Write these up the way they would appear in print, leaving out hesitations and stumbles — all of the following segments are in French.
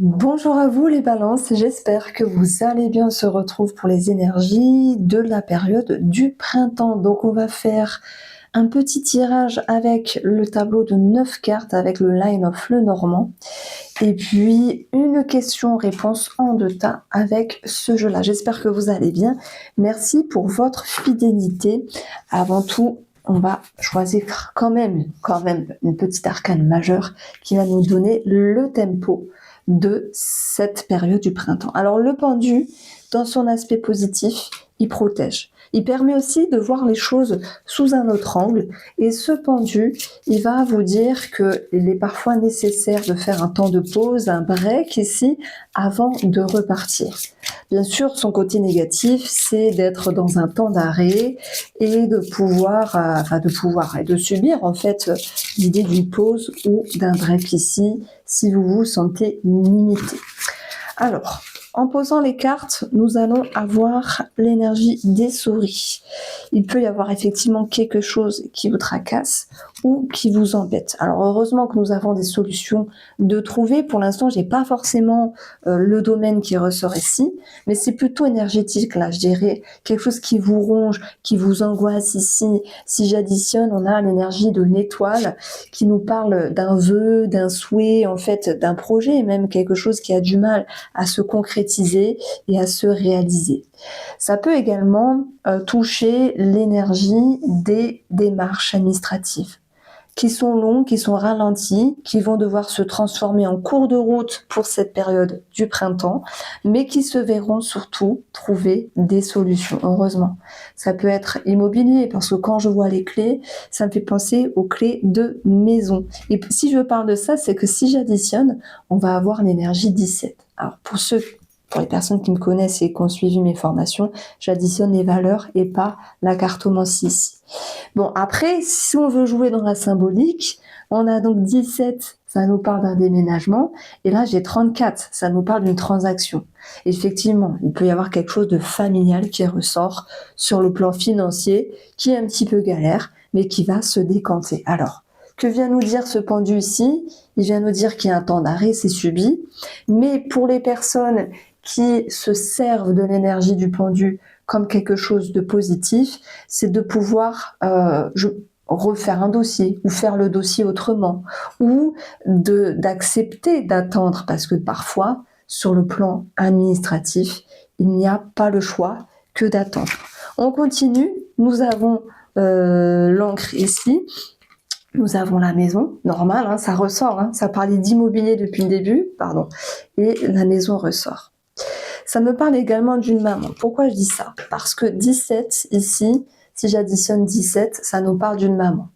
Bonjour à vous les balances, j'espère que vous allez bien. On se retrouve pour les énergies de la période du printemps. Donc on va faire un petit tirage avec le tableau de 9 cartes avec le Line of Lenormand. Et puis une question-réponse en 2 temps avec ce jeu-là. J'espère que vous allez bien. Merci pour votre fidélité. Avant tout, on va choisir quand même une petite arcane majeure qui va nous donner le tempo de cette période du printemps. Alors le pendu, dans son aspect positif, il protège. Il permet aussi de voir les choses sous un autre angle. Et ce pendu, il va vous dire qu'il est parfois nécessaire de faire un temps de pause, un break ici, avant de repartir. Bien sûr, son côté négatif, c'est d'être dans un temps d'arrêt et de et de subir en fait l'idée d'une pause ou d'un break ici, si vous vous sentez limité. Alors, en posant les cartes, nous allons avoir l'énergie des souris. Il peut y avoir effectivement quelque chose qui vous tracasse ou qui vous embête. Alors heureusement que nous avons des solutions de trouver. Pour l'instant, j'ai pas forcément le domaine qui ressort ici, mais c'est plutôt énergétique là, je dirais. Quelque chose qui vous ronge, qui vous angoisse ici. Si j'additionne, on a l'énergie de l'étoile qui nous parle d'un vœu, d'un souhait, en fait, d'un projet, même quelque chose qui a du mal à se concrétiser et à se réaliser. Ça peut également toucher l'énergie des démarches administratives qui sont longues, qui sont ralenties, qui vont devoir se transformer en cours de route pour cette période du printemps, mais qui se verront surtout trouver des solutions, heureusement. Ça peut être immobilier, parce que quand je vois les clés, ça me fait penser aux clés de maison. Et si je parle de ça, c'est que si j'additionne, on va avoir l'énergie 17. Alors pour les personnes qui me connaissent et qui ont suivi mes formations, j'additionne les valeurs et pas la cartomancie ici. Bon, après, si on veut jouer dans la symbolique, on a donc 17, ça nous parle d'un déménagement, et là j'ai 34, ça nous parle d'une transaction. Effectivement, il peut y avoir quelque chose de familial qui ressort sur le plan financier, qui est un petit peu galère, mais qui va se décanter. Alors, que vient nous dire ce pendu ici? Il vient nous dire qu'il y a un temps d'arrêt, c'est subi, mais pour les personnes qui se servent de l'énergie du pendu comme quelque chose de positif, c'est de pouvoir refaire un dossier ou faire le dossier autrement ou d'accepter d'attendre parce que parfois, sur le plan administratif, il n'y a pas le choix que d'attendre. On continue, nous avons l'encre ici. Nous avons la maison, normal, hein, ça ressort, hein, ça parlait d'immobilier depuis le début, pardon, et la maison ressort. Ça me parle également d'une maman. Pourquoi je dis ça? Parce que 17 ici, si j'additionne 17, ça nous parle d'une maman.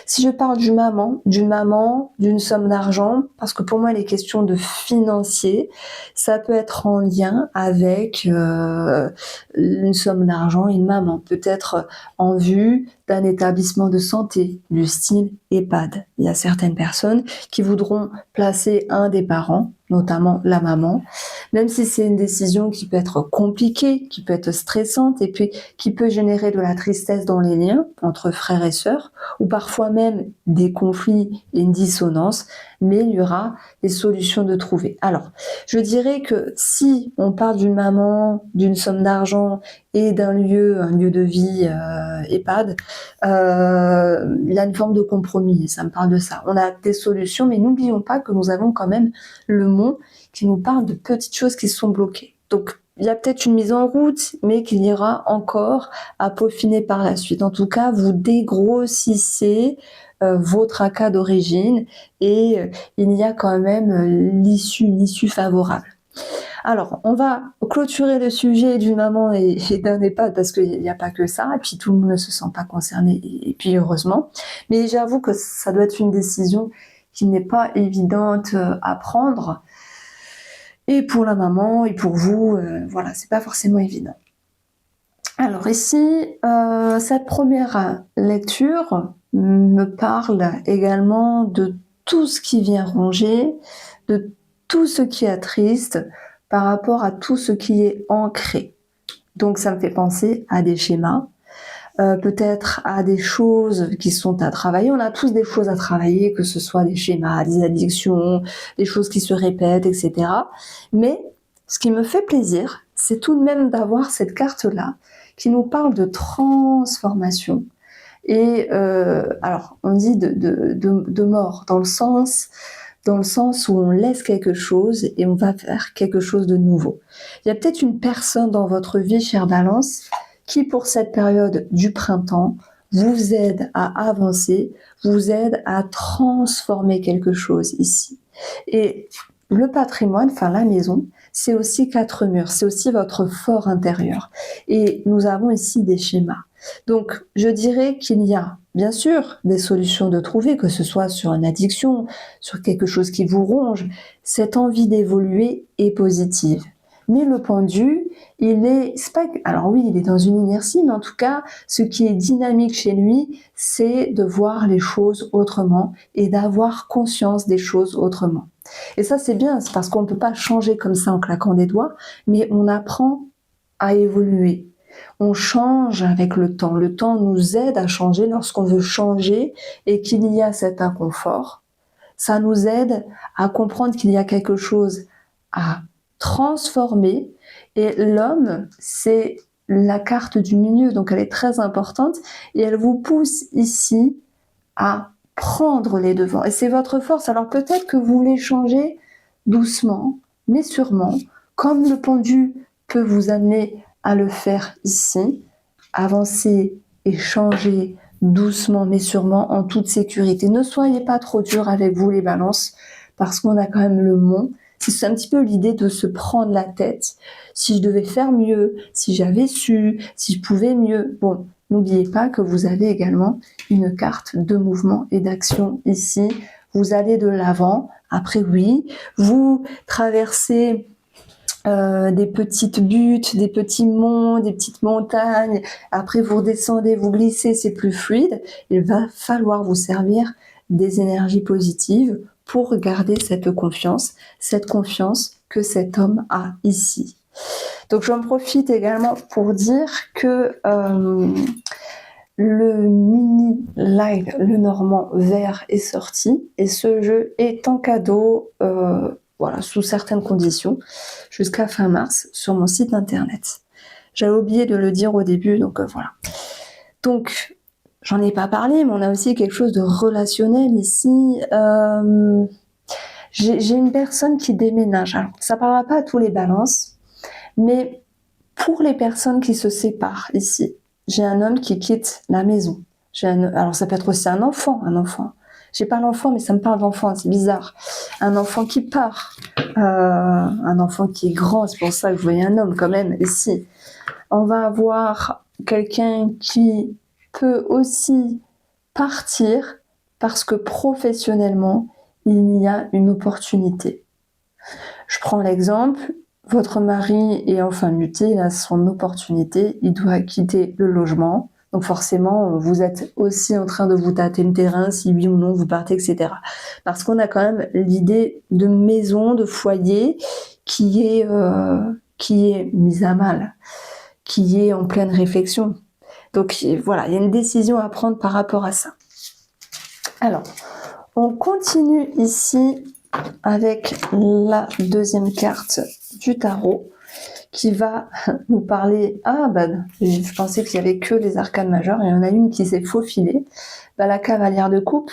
Si je parle d'une maman, d'une somme d'argent, parce que pour moi les questions de financier, ça peut être en lien avec une somme d'argent, une maman, peut-être en vue d'un établissement de santé, du style EHPAD. Il y a certaines personnes qui voudront placer un des parents, notamment la maman, même si c'est une décision qui peut être compliquée, qui peut être stressante et puis qui peut générer de la tristesse dans les liens entre frères et sœurs ou parfois même des conflits et une dissonance, mais il y aura des solutions de trouver. Alors, je dirais que si on parle d'une maman, d'une somme d'argent et un lieu de vie EHPAD, il y a une forme de compromis, ça me parle de ça. On a des solutions, mais n'oublions pas que nous avons quand même le mont qui nous parle de petites choses qui sont bloquées. Donc, il y a peut-être une mise en route, mais qu'il y aura encore à peaufiner par la suite. En tout cas, vous dégrossissez vos tracas d'origine et il y a quand même une issue favorable. Alors, on va clôturer le sujet d'une maman et d'un EHPAD parce qu'il n'y a pas que ça, et puis tout le monde ne se sent pas concerné, et puis heureusement. Mais j'avoue que ça doit être une décision qui n'est pas évidente à prendre. Et pour la maman et pour vous, voilà, c'est pas forcément évident. Alors ici, cette première lecture me parle également de tout ce qui vient ronger, de tout ce qui attriste par rapport à tout ce qui est ancré. Donc ça me fait penser à des schémas, peut-être à des choses qui sont à travailler. On a tous des choses à travailler, que ce soit des schémas, des addictions, des choses qui se répètent, etc. Mais ce qui me fait plaisir, c'est tout de même d'avoir cette carte-là qui nous parle de transformation. Et alors, on dit de mort, dans le sens où on laisse quelque chose et on va faire quelque chose de nouveau. Il y a peut-être une personne dans votre vie, chère Balance, qui pour cette période du printemps vous aide à avancer, vous aide à transformer quelque chose ici. Et le patrimoine, enfin la maison, c'est aussi 4 murs, c'est aussi votre fort intérieur. Et nous avons ici des schémas. Donc, je dirais qu'il y a, bien sûr, des solutions de trouver, que ce soit sur une addiction, sur quelque chose qui vous ronge. Cette envie d'évoluer est positive. Mais le pendu, c'est pas, alors oui, il est dans une inertie, mais en tout cas, ce qui est dynamique chez lui, c'est de voir les choses autrement et d'avoir conscience des choses autrement. Et ça, c'est bien, c'est parce qu'on ne peut pas changer comme ça en claquant des doigts, mais on apprend à évoluer. On change avec le temps. Le temps nous aide à changer lorsqu'on veut changer et qu'il y a cet inconfort. Ça nous aide à comprendre qu'il y a quelque chose à transformer. Et l'homme, c'est la carte du milieu, donc elle est très importante et elle vous pousse ici à prendre les devants. Et c'est votre force. Alors peut-être que vous voulez changer doucement, mais sûrement, comme le pendu peut vous amener à le faire ici, avancer et changer doucement mais sûrement en toute sécurité. Ne soyez pas trop dur avec vous les balances, parce qu'on a quand même le mont. C'est un petit peu l'idée de se prendre la tête. Si je devais faire mieux, si j'avais su, si je pouvais mieux. Bon, n'oubliez pas que vous avez également une carte de mouvement et d'action ici. Vous allez de l'avant. Après, oui, vous traversez des petites buttes, des petits monts, des petites montagnes. Après, vous redescendez, vous glissez, c'est plus fluide. Il va falloir vous servir des énergies positives pour garder cette confiance que cet homme a ici. Donc, j'en profite également pour dire que le mini live Le Normand Vert est sorti et ce jeu est en cadeau voilà, sous certaines conditions, jusqu'à fin mars, sur mon site internet. J'avais oublié de le dire au début, donc voilà. Donc, j'en ai pas parlé, mais on a aussi quelque chose de relationnel ici. J'ai une personne qui déménage. Alors, ça parlera pas à tous les balances, mais pour les personnes qui se séparent ici, j'ai un homme qui quitte la maison. Alors, ça peut être aussi un enfant. J'ai pas l'enfant, mais ça me parle d'enfant, c'est bizarre. Un enfant qui part, un enfant qui est grand, c'est pour ça que je voyais un homme quand même ici. On va avoir quelqu'un qui peut aussi partir parce que professionnellement, il y a une opportunité. Je prends l'exemple, votre mari est enfin muté, il a son opportunité, il doit quitter le logement. Donc forcément, vous êtes aussi en train de vous tâter le terrain, si oui ou non vous partez, etc. Parce qu'on a quand même l'idée de maison, de foyer qui est mise à mal, qui est en pleine réflexion. Donc voilà, il y a une décision à prendre par rapport à ça. Alors, on continue ici avec la deuxième carte du tarot qui va nous parler. Je pensais qu'il y avait que les arcanes majeures, il y en a une qui s'est faufilée, la cavalière de coupe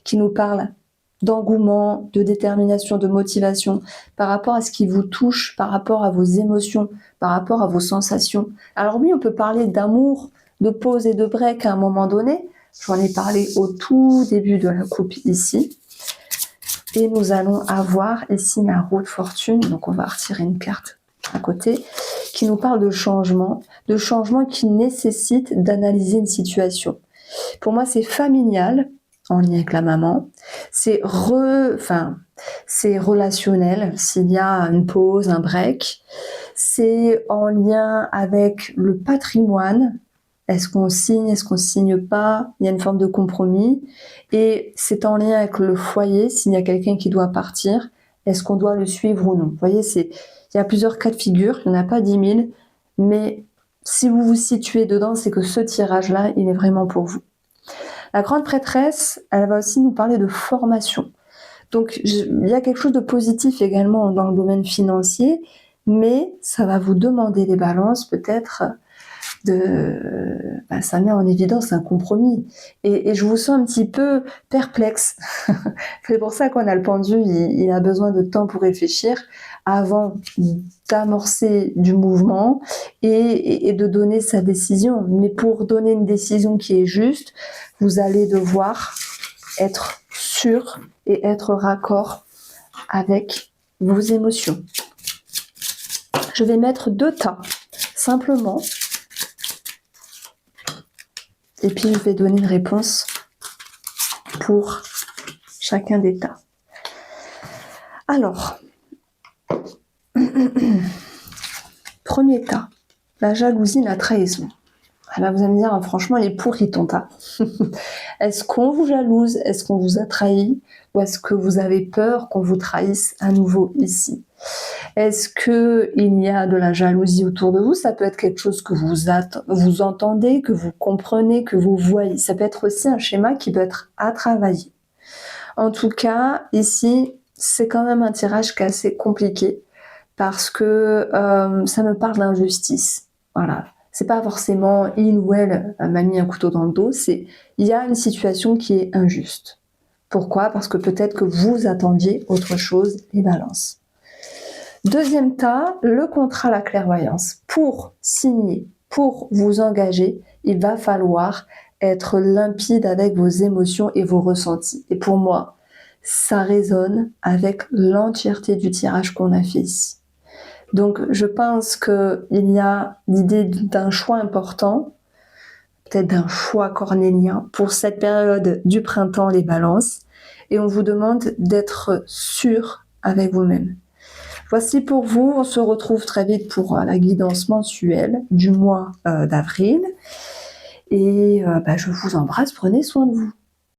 qui nous parle d'engouement, de détermination, de motivation par rapport à ce qui vous touche, par rapport à vos émotions, par rapport à vos sensations. Alors oui, on peut parler d'amour, de pause et de break à un moment donné. J'en ai parlé au tout début de la coupe ici. Et nous allons avoir ici la roue de fortune. Donc on va retirer une carte à côté qui nous parle de changement qui nécessite d'analyser une situation. Pour moi, c'est familial, en lien avec la maman. C'est relationnel, s'il y a une pause, un break. C'est en lien avec le patrimoine. Est-ce qu'on signe, est-ce qu'on signe pas? Il y a une forme de compromis. Et c'est en lien avec le foyer, s'il y a quelqu'un qui doit partir, est-ce qu'on doit le suivre ou non? Vous voyez, il y a plusieurs cas de figure, il n'y en a pas 10 000, mais si vous vous situez dedans, c'est que ce tirage-là, il est vraiment pour vous. La grande prêtresse, elle va aussi nous parler de formation. Donc, il y a quelque chose de positif également dans le domaine financier, mais ça va vous demander les balances peut-être ça met en évidence un compromis. Et je vous sens un petit peu perplexe. C'est pour ça qu'on a le pendu, il a besoin de temps pour réfléchir avant d'amorcer du mouvement et de donner sa décision. Mais pour donner une décision qui est juste, vous allez devoir être sûr et être raccord avec vos émotions. Je vais mettre 2 tas, simplement. Et puis, je vais donner une réponse pour chacun des tas. Alors, premier tas, la jalousie, la trahison. Alors vous allez me dire, franchement, il est pourri ton tas. Est-ce qu'on vous jalouse? Est-ce qu'on vous a trahi? Ou est-ce que vous avez peur qu'on vous trahisse à nouveau ici? Est-ce qu'il y a de la jalousie autour de vous? Ça peut être quelque chose que vous entendez, que vous comprenez, que vous voyez. Ça peut être aussi un schéma qui peut être à travailler. En tout cas, ici, c'est quand même un tirage qui est assez compliqué parce que ça me parle d'injustice. Voilà. C'est pas forcément il ou elle m'a mis un couteau dans le dos, il y a une situation qui est injuste. Pourquoi? Parce que peut-être que vous attendiez autre chose, les balances. Deuxième tas, le contrat, la clairvoyance. Pour signer, pour vous engager, il va falloir être limpide avec vos émotions et vos ressentis. Et pour moi, ça résonne avec l'entièreté du tirage qu'on a fait ici. Donc, je pense qu'il y a l'idée d'un choix important, peut-être d'un choix cornélien pour cette période du printemps, les balances. Et on vous demande d'être sûr avec vous-même. Voici pour vous, on se retrouve très vite pour la guidance mensuelle du mois d'avril. Et je vous embrasse, prenez soin de vous.